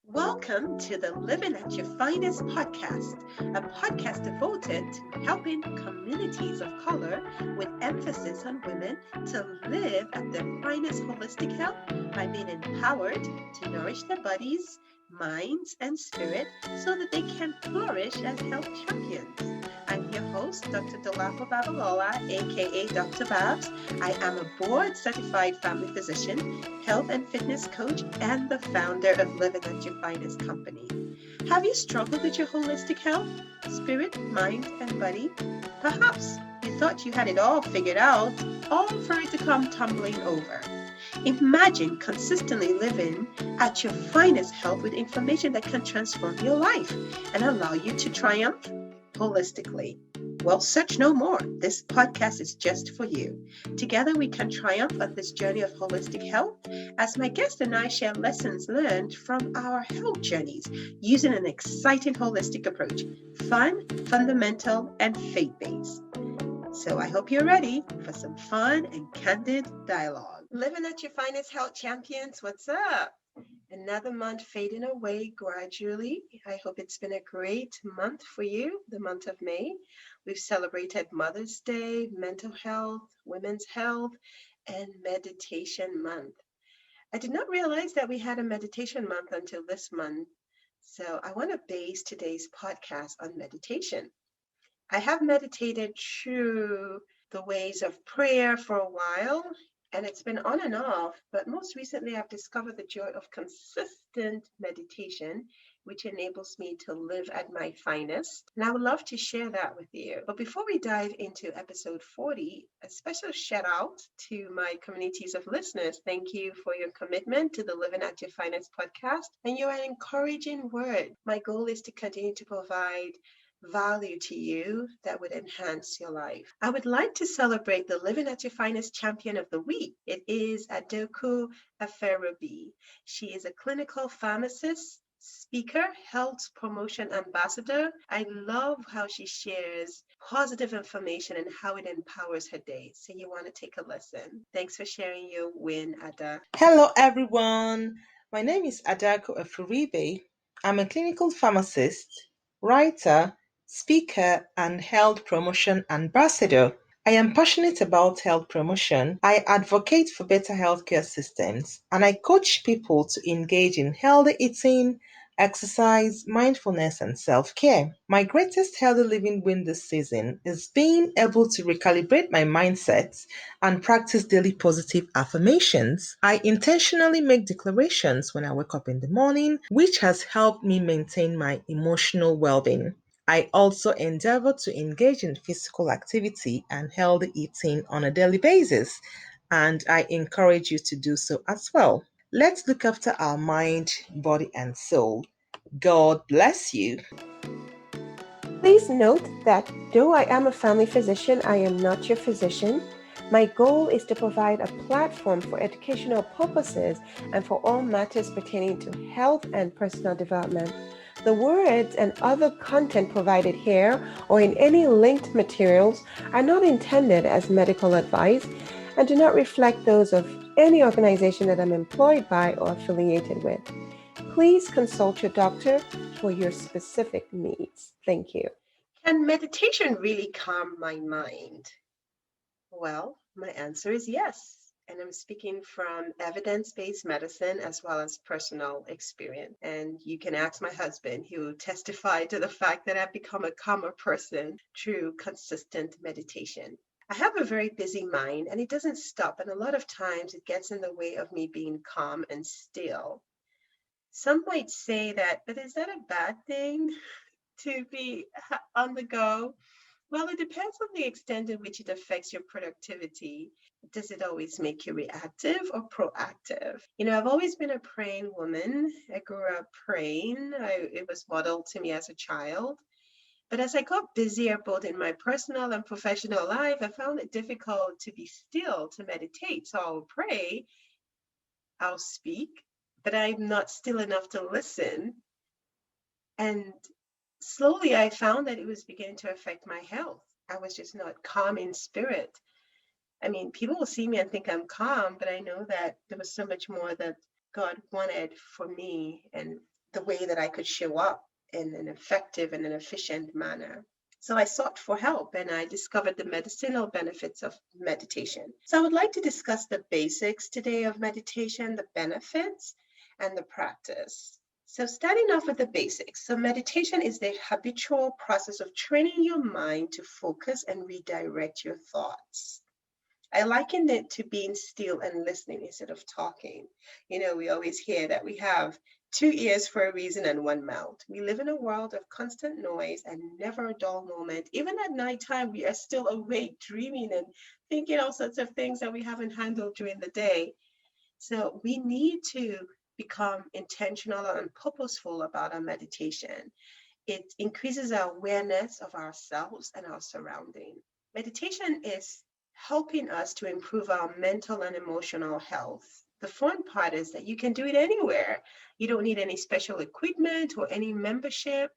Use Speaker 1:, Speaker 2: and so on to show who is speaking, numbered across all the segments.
Speaker 1: Welcome to the Living at Your Finest podcast, a podcast devoted to helping communities of color with emphasis on women to live at their finest holistic health by being empowered to nourish their bodies, minds, and spirit so that they can flourish as health champions. I'm your host, Dr. Dolapo Babalola, aka Dr. Babs. I am a board certified family physician, health and fitness coach, and the founder of Living at Your Finest company. Have you struggled with your holistic health, spirit, mind, and body? Perhaps you thought you had it all figured out, all for it to come tumbling over. Imagine consistently living at your finest health with information that can transform your life and allow you to triumph holistically. Well, search no more. This podcast is just for you. Together we can triumph on this journey of holistic health as my guest and I share lessons learned from our health journeys using an exciting holistic approach, fun, fundamental, and faith-based. So I hope you're ready for some fun and candid dialogue. Living at your finest health champions, what's up? Another month fading away gradually. I hope it's been a great month for you, the month of May. We've celebrated Mother's Day, mental health, women's health, and meditation month. I did not realize that we had a meditation month until this month. So I want to base today's podcast on meditation. I have meditated through the ways of prayer for a while, and it's been on and off, but most recently I've discovered the joy of consistent meditation, which enables me to live at my finest. And I would love to share that with you. But before we dive into episode 40, a special shout out to my communities of listeners. Thank you for your commitment to the Living at Your Finest podcast and your encouraging word. My goal is to continue to provide value to you that would enhance your life. I would like to celebrate the Living at Your Finest Champion of the Week. It is Adaku Efuribe. She is a clinical pharmacist, speaker, health promotion ambassador. I love how she shares positive information and how it empowers her day. So you want to take a listen. Thanks for sharing your win, Ada.
Speaker 2: Hello, everyone. My name is Adaku Efuribe. I'm a clinical pharmacist, writer, speaker, and health promotion ambassador. I am passionate about health promotion. I advocate for better healthcare systems, and I coach people to engage in healthy eating, exercise, mindfulness, and self care. My greatest healthy living win this season is being able to recalibrate my mindset and practice daily positive affirmations. I intentionally make declarations when I wake up in the morning, which has helped me maintain my emotional well being. I also endeavor to engage in physical activity and healthy eating on a daily basis, and I encourage you to do so as well. Let's look after our mind, body, and soul. God bless you.
Speaker 1: Please note that though I am a family physician, I am not your physician. My goal is to provide a platform for educational purposes and for all matters pertaining to health and personal development. The words and other content provided here or in any linked materials are not intended as medical advice and do not reflect those of any organization that I'm employed by or affiliated with. Please consult your doctor for your specific needs. Thank you. Can meditation really calm my mind? Well, my answer is yes. And I'm speaking from evidence-based medicine as well as personal experience. And you can ask my husband, he will testify to the fact that I've become a calmer person through consistent meditation. I have a very busy mind and it doesn't stop. And a lot of times it gets in the way of me being calm and still. Some might say that, but is that a bad thing to be on the go? Well, it depends on the extent in which it affects your productivity. Does it always make you reactive or proactive? I've always been a praying woman. I grew up praying. It was modeled to me as a child. But as I got busier both in my personal and professional life, I found it difficult to be still, to meditate. So I'll pray, I'll speak, but I'm not still enough to listen. And slowly I found that it was beginning to affect my health. I was just not calm in spirit. I mean, people will see me and think I'm calm, but I know that there was so much more that God wanted for me and the way that I could show up in an effective and an efficient manner. So I sought for help and I discovered the medicinal benefits of meditation. So I would like to discuss the basics today of meditation, the benefits, and the practice. So starting off with the basics. So meditation is the habitual process of training your mind to focus and redirect your thoughts. I likened it to being still and listening instead of talking. We always hear that we have two ears for a reason and one mouth. We live in a world of constant noise and never a dull moment. Even at nighttime, we are still awake, dreaming and thinking all sorts of things that we haven't handled during the day. So we need to become intentional and purposeful about our meditation. It increases our awareness of ourselves and our surrounding. Meditation is helping us to improve our mental and emotional health. The fun part is that you can do it anywhere. You don't need any special equipment or any membership.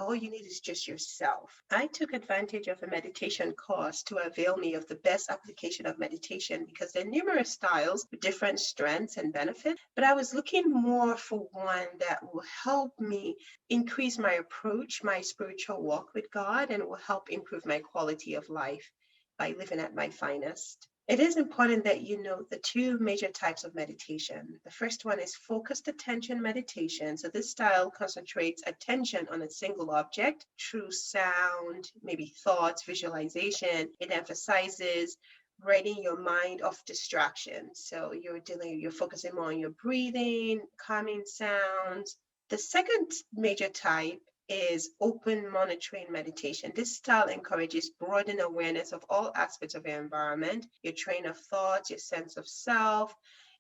Speaker 1: All you need is just yourself. I took advantage of a meditation course to avail me of the best application of meditation because there are numerous styles with different strengths and benefits. But I was looking more for one that will help me increase my approach, my spiritual walk with God, and will help improve my quality of life by living at my finest. It is important that you know the two major types of meditation. The first one is focused attention meditation. So this style concentrates attention on a single object through sound, maybe thoughts, visualization. It emphasizes ridding your mind of distractions. So you're focusing more on your breathing, calming sounds. The second major type is open monitoring meditation. This style encourages broadened awareness of all aspects of your environment, your train of thoughts, your sense of self.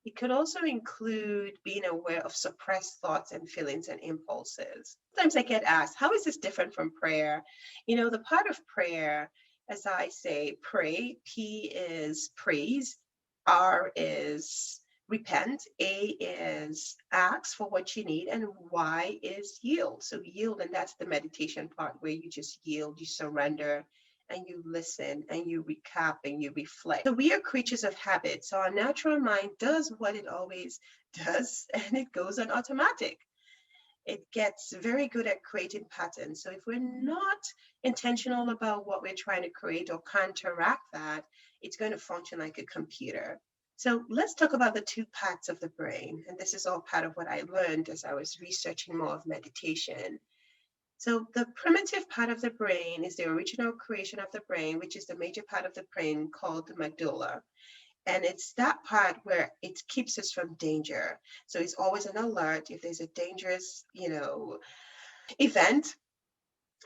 Speaker 1: It could also include being aware of suppressed thoughts and feelings and impulses. Sometimes I get asked, how is this different from prayer? The part of prayer, as I say, pray, P is praise, R is repent, A is ask for what you need, and Y is yield. So yield, and that's the meditation part where you just yield, you surrender, and you listen, and you recap, and you reflect. So we are creatures of habit. So our natural mind does what it always does, and it goes on automatic. It gets very good at creating patterns. So if we're not intentional about what we're trying to create or counteract that, it's going to function like a computer. So let's talk about the two parts of the brain. And this is all part of what I learned as I was researching more of meditation. So the primitive part of the brain is the original creation of the brain, which is the major part of the brain called the medulla. And it's that part where it keeps us from danger. So it's always an alert. If there's a dangerous, event,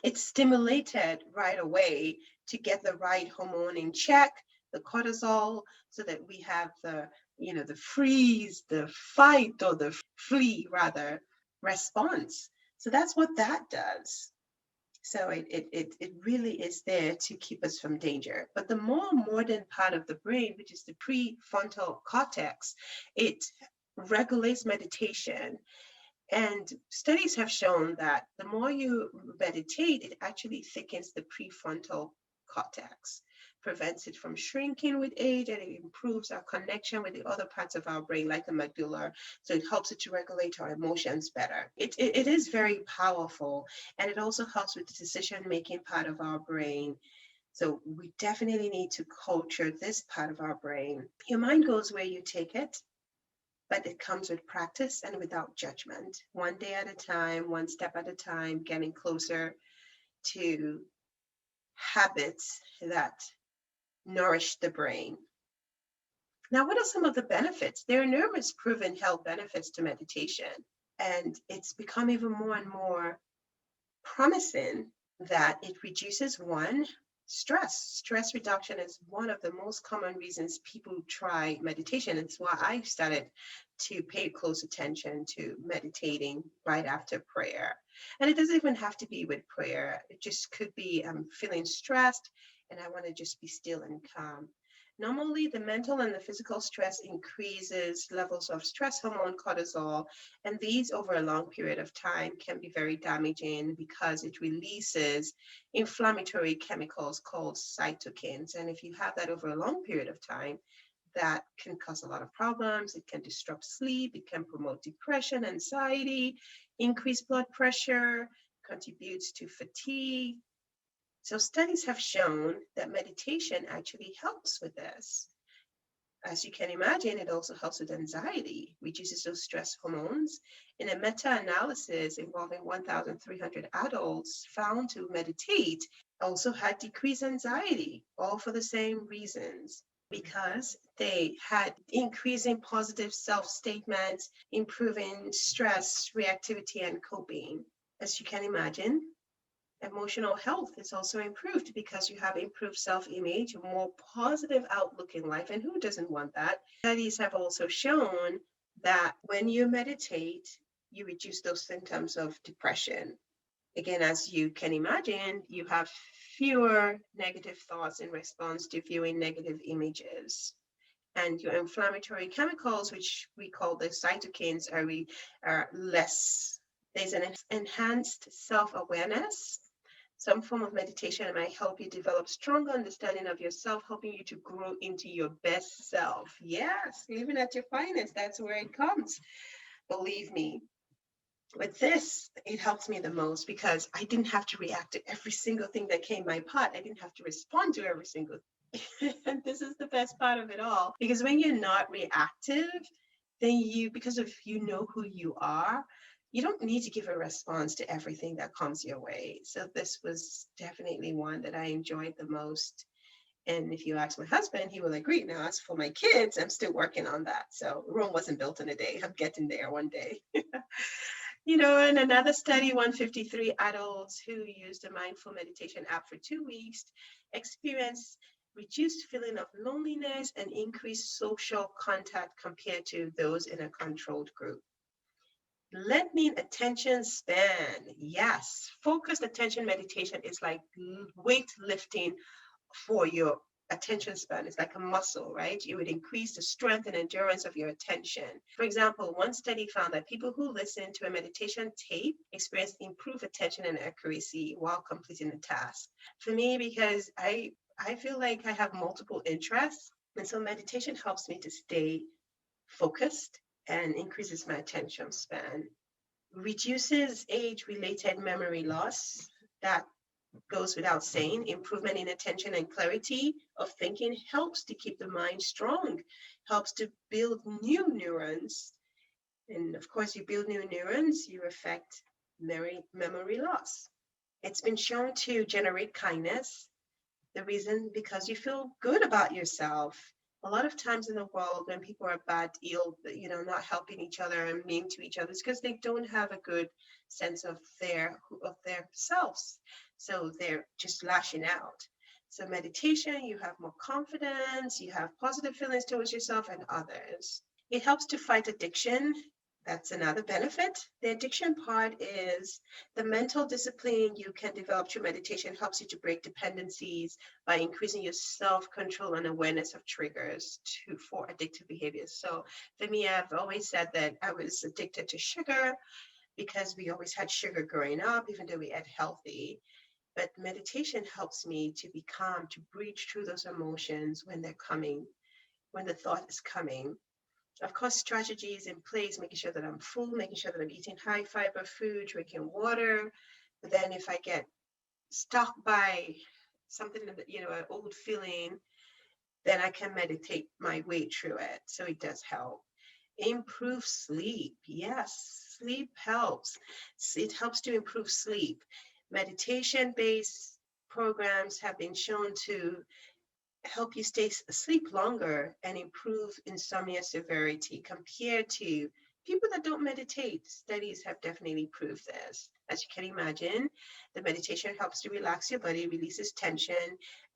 Speaker 1: it's stimulated right away to get the right hormone in check, the cortisol, so that we have the freeze, the fight, or the flee rather response. So that's what that does. So it really is there to keep us from danger. But the more modern part of the brain, which is the prefrontal cortex, it regulates meditation. And studies have shown that the more you meditate, it actually thickens the prefrontal cortex, prevents it from shrinking with age, and it improves our connection with the other parts of our brain, like the medulla. So it helps it to regulate our emotions better. It is very powerful, and it also helps with the decision-making part of our brain. So we definitely need to culture this part of our brain. Your mind goes where you take it, but it comes with practice and without judgment. One day at a time, one step at a time, getting closer to habits that nourish the brain. Now, what are some of the benefits? There are numerous proven health benefits to meditation, and it's become even more and more promising that it reduces stress. Stress reduction is one of the most common reasons people try meditation. It's why I started to pay close attention to meditating right after prayer. And it doesn't even have to be with prayer. It just could be I'm feeling stressed and I want to just be still and calm. Normally, the mental and the physical stress increases levels of stress hormone cortisol, and these over a long period of time can be very damaging because it releases inflammatory chemicals called cytokines. And if you have that over a long period of time, that can cause a lot of problems. It can disrupt sleep. It can promote depression, anxiety. increased blood pressure, contributes to fatigue. So studies have shown that meditation actually helps with this. As you can imagine, it also helps with anxiety, reduces those stress hormones. In a meta-analysis involving 1,300 adults found to meditate also had decreased anxiety, all for the same reasons, because they had increasing positive self-statements, improving stress reactivity and coping. As you can imagine, emotional health is also improved because you have improved self-image, a more positive outlook in life. And who doesn't want that? Studies have also shown that when you meditate, you reduce those symptoms of depression. Again, as you can imagine, you have fewer negative thoughts in response to viewing negative images. And your inflammatory chemicals, which we call the cytokines, are less. There's an enhanced self-awareness. Some form of meditation might help you develop stronger understanding of yourself, helping you to grow into your best self. Yes, living at your finest, that's where it comes. Believe me, with this, it helps me the most because I didn't have to react to every single thing that came my pot. I didn't have to respond to every single thing. And this is the best part of it all. Because when you're not reactive, then because of you know who you are, you don't need to give a response to everything that comes your way. So this was definitely one that I enjoyed the most. And if you ask my husband, he will agree. Now, as for my kids, I'm still working on that. So Rome wasn't built in a day. I'm getting there one day. In another study, 153 adults who used a mindful meditation app for 2 weeks experienced reduced feeling of loneliness and increased social contact compared to those in a controlled group. Lengthening attention span. Yes, focused attention meditation is like weightlifting for your attention span. It's like a muscle, right? You would increase the strength and endurance of your attention. For example, one study found that people who listened to a meditation tape experienced improved attention and accuracy while completing the task. For me, because I feel like I have multiple interests, and so meditation helps me to stay focused and increases my attention span. Reduces age-related memory loss. That goes without saying. Improvement in attention and clarity of thinking helps to keep the mind strong, helps to build new neurons. And of course, you build new neurons, you affect memory loss. It's been shown to generate kindness. The reason, because you feel good about yourself. A lot of times in the world, when people are bad, ill, not helping each other and mean to each other, it's because they don't have a good sense of their selves. So they're just lashing out. So meditation, you have more confidence, you have positive feelings towards yourself and others. It helps to fight addiction. That's another benefit. The addiction part is the mental discipline you can develop through meditation helps you to break dependencies by increasing your self-control and awareness of triggers for addictive behaviors. So for me, I've always said that I was addicted to sugar because we always had sugar growing up, even though we ate healthy. But meditation helps me to be calm, to breathe through those emotions when they're coming, when the thought is coming. Of course, strategies in place, making sure that I'm full, making sure that I'm eating high fiber food, drinking water. But then if I get stuck by something, an old feeling, then I can meditate my way through it. So it does help. Improve sleep. Yes, sleep helps. It helps to improve sleep. Meditation-based programs have been shown to help you stay asleep longer and improve insomnia severity compared to people that don't meditate. Studies have definitely proved this. As you can imagine, the meditation helps to relax your body, releases tension,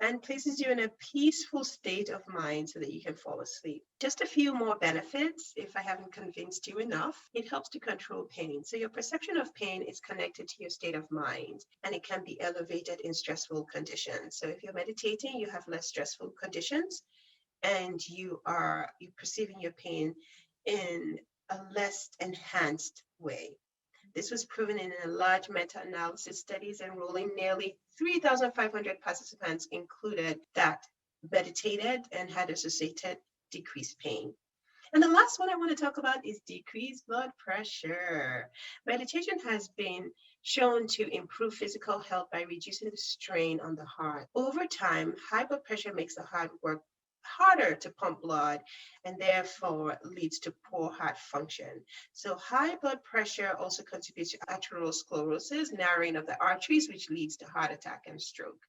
Speaker 1: and places you in a peaceful state of mind so that you can fall asleep. Just a few more benefits, if I haven't convinced you enough. It helps to control pain. So your perception of pain is connected to your state of mind, and it can be elevated in stressful conditions. So if you're meditating, you have less stressful conditions, and you're perceiving your pain in a less enhanced way. This was proven in a large meta-analysis studies enrolling nearly 3,500 participants included that meditated and had associated decreased pain. And the last one I want to talk about is decreased blood pressure. Meditation has been shown to improve physical health by reducing the strain on the heart. Over time, high blood pressure makes the heart work harder to pump blood and therefore leads to poor heart function. So high blood pressure also contributes to atherosclerosis, narrowing of the arteries, which leads to heart attack and stroke.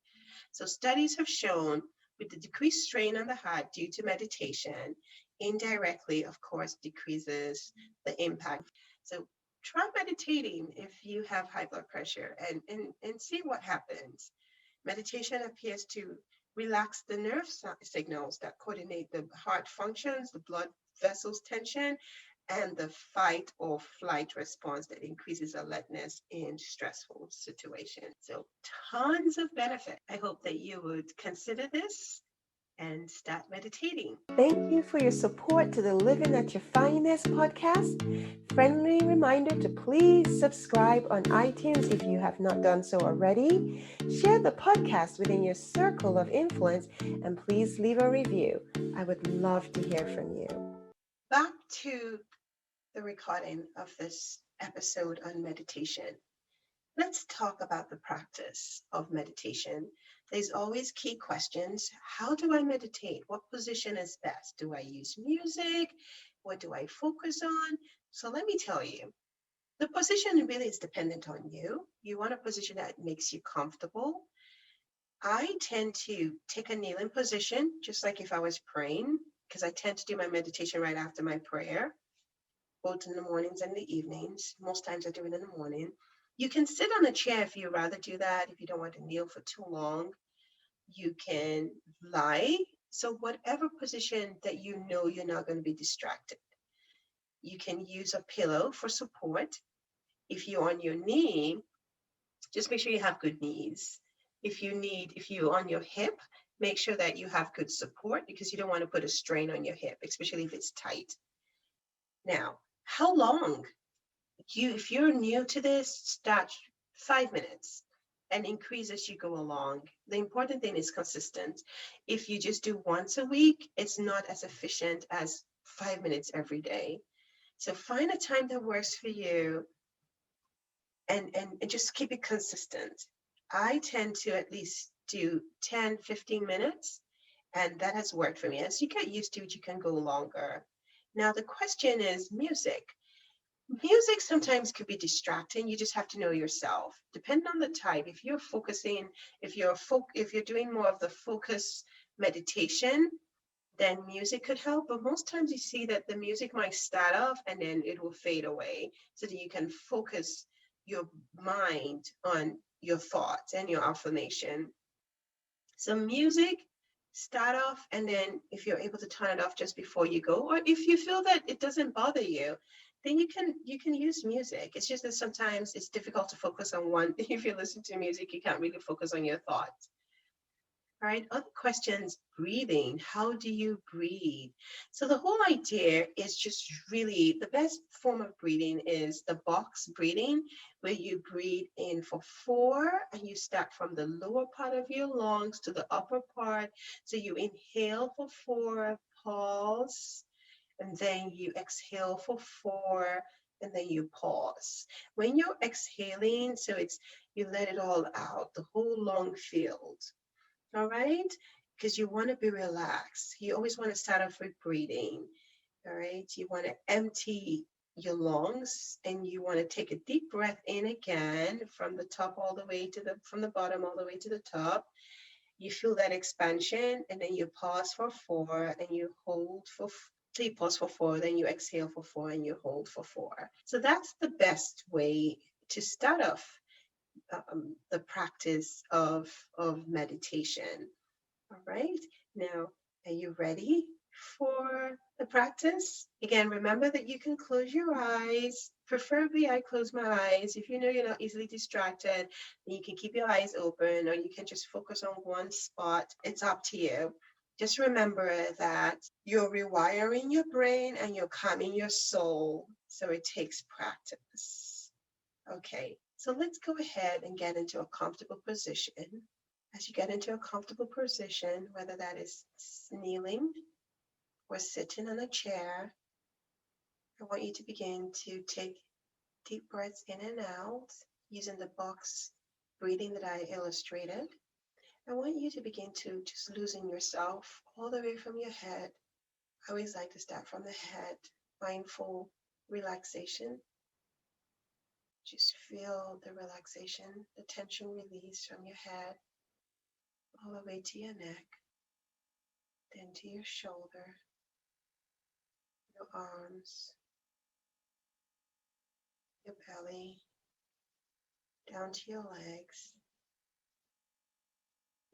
Speaker 1: So studies have shown with the decreased strain on the heart due to meditation, indirectly, of course, decreases the impact. So try meditating if you have high blood pressure and see what happens. Meditation appears to relax the nerve signals that coordinate the heart functions, the blood vessels tension, and the fight or flight response that increases alertness in stressful situations. So tons of benefit. I hope that you would consider this and start meditating.
Speaker 3: Thank you for your support to the Living at Your Finest podcast. Friendly reminder to please subscribe on iTunes if you have not done so already. Share the podcast within your circle of influence and please leave a review. I would love to hear from you.
Speaker 1: Back to the recording of this episode on meditation. Let's talk about the practice of meditation. There's always key questions. How do I meditate? What position is best? Do I use music? What do I focus on? So let me tell you, the position really is dependent on you. You want a position that makes you comfortable. I tend to take a kneeling position, just like if I was praying, because I tend to do my meditation right after my prayer, both in the mornings and the evenings. Most times I do it in the morning. You can sit on a chair if you rather do that. If you don't want to kneel for too long, you can lie. So whatever position that you know you're not going to be distracted. You can use a pillow for support. If you're on your knee, just make sure you have good knees. If you're on your hip, make sure that you have good support because you don't want to put a strain on your hip, especially if it's tight. Now, how long? If you're new to this, start 5 minutes and increase as you go along. The important thing is consistent. If you just do once a week, it's not as efficient as 5 minutes every day. So find a time that works for you and just keep it consistent. I tend to at least do 10, 15 minutes, and that has worked for me. As you get used to it, you can go longer. Now, the question is music. Music sometimes could be distracting. You just have to know yourself. Depending on the type, if you're focusing, if you're doing more of the focus meditation, then music could help. But most times you see that the music might start off and then it will fade away so that you can focus your mind on your thoughts and your affirmation. So music, start off, and then if you're able to turn it off just before you go, or if you feel that it doesn't bother you, then you can use music. It's just that sometimes it's difficult to focus on one. If you listen to music, you can't really focus on your thoughts. All right, other questions, breathing. How do you breathe? So the whole idea is just really the best form of breathing is the box breathing, where you breathe in for 4 and you start from the lower part of your lungs to the upper part. So you inhale for 4, pause, and then you exhale for 4, and then you pause. When you're exhaling, so you let it all out, the whole lung filled. All right, because you want to be relaxed. You always want to start off with breathing. All right, you want to empty your lungs and you want to take a deep breath in again from the top all the way from the bottom all the way to the top. You feel that expansion, and then you pause for 4 and you hold for. So you pause for 4, then you exhale for 4 and you hold for 4. So that's the best way to start off the practice of meditation. All right, now are you ready for the practice? Again, remember that you can close your eyes. Preferably I close my eyes. If you know you're not easily distracted, then you can keep your eyes open, or you can just focus on one spot. It's up to you. Just remember that you're rewiring your brain and you're calming your soul. So it takes practice. Okay, so let's go ahead and get into a comfortable position. As you get into a comfortable position, whether that is kneeling or sitting on a chair, I want you to begin to take deep breaths in and out using the box breathing that I illustrated. I want you to begin to just loosen yourself all the way from your head. I always like to start from the head, mindful relaxation. Just feel the relaxation, the tension release from your head all the way to your neck, then to your shoulder, your arms, your belly, down to your legs.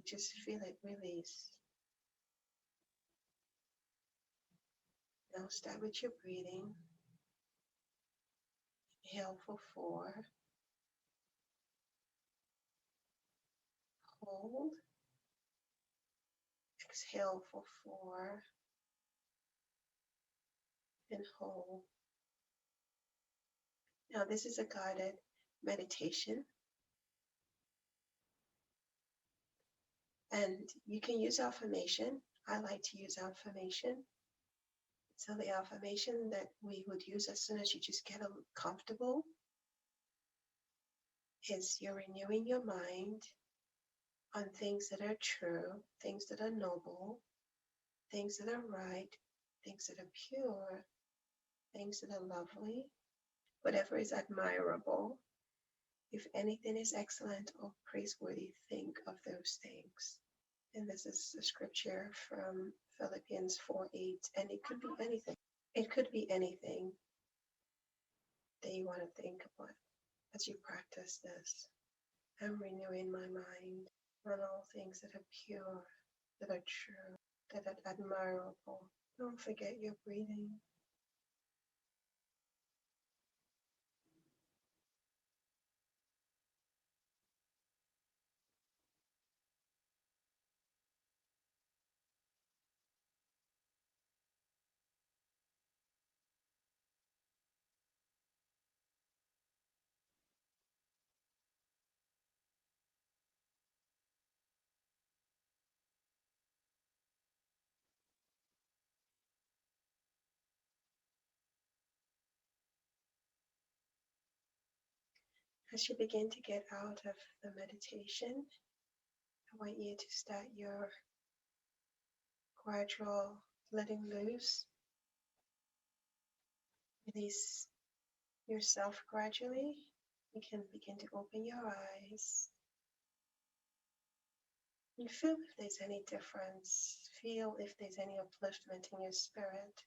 Speaker 1: Just feel it release. Now start with your breathing. Inhale for 4. Hold. Exhale for 4. And hold. Now this is a guided meditation. And you can use affirmation. I like to use affirmation. So the affirmation that we would use as soon as you just get comfortable is you're renewing your mind on things that are true, things that are noble, things that are right, things that are pure, things that are lovely, whatever is admirable. If anything is excellent or praiseworthy, think of those things. And this is a scripture from Philippians 4:8, and it could be anything. It could be anything that you want to think about as you practice this. I'm renewing my mind on all things that are pure, that are true, that are admirable. Don't forget your breathing. As you begin to get out of the meditation, I want you to start your gradual letting loose. Release yourself gradually. You can begin to open your eyes and feel if there's any difference. Feel if there's any upliftment in your spirit.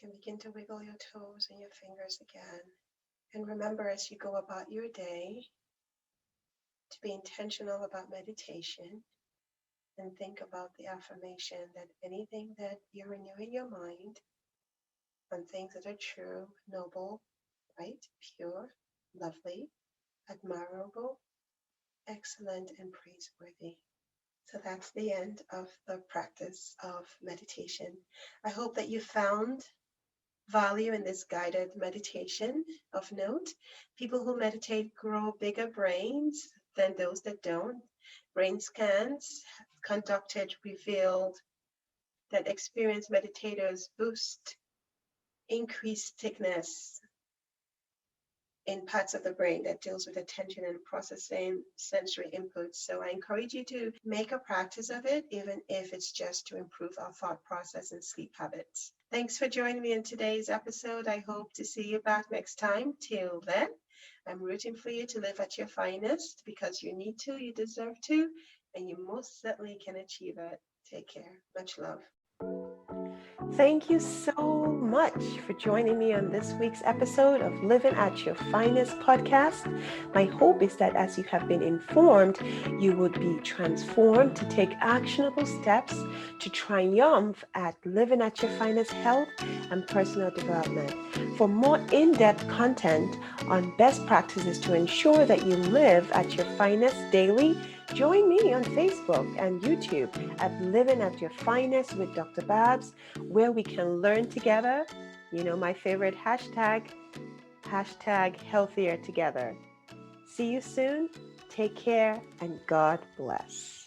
Speaker 1: You can begin to wiggle your toes and your fingers again. And remember, as you go about your day, to be intentional about meditation and think about the affirmation that anything that you're renewing your mind on things that are true, noble, right, pure, lovely, admirable, excellent, and praiseworthy. So that's the end of the practice of meditation. I hope that you found value in this guided meditation. Of note, people who meditate grow bigger brains than those that don't. Brain scans conducted revealed that experienced meditators boost increased thickness in parts of the brain that deals with attention and processing sensory inputs. So I encourage you to make a practice of it, even if it's just to improve our thought process and sleep habits. Thanks for joining me in today's episode. I hope to see you back next time. Till then, I'm rooting for you to live at your finest because you need to, you deserve to, and you most certainly can achieve it. Take care. Much love.
Speaker 3: Thank you so much for joining me on this week's episode of Living at Your Finest podcast. My hope is that as you have been informed, you would be transformed to take actionable steps to triumph at living at your finest health and personal development. For more in-depth content on best practices to ensure that you live at your finest daily, join me on Facebook and YouTube at Living at Your Finest with Dr. Babs, where we can learn together. You know, my favorite hashtag healthier together. See you soon. Take care and God bless.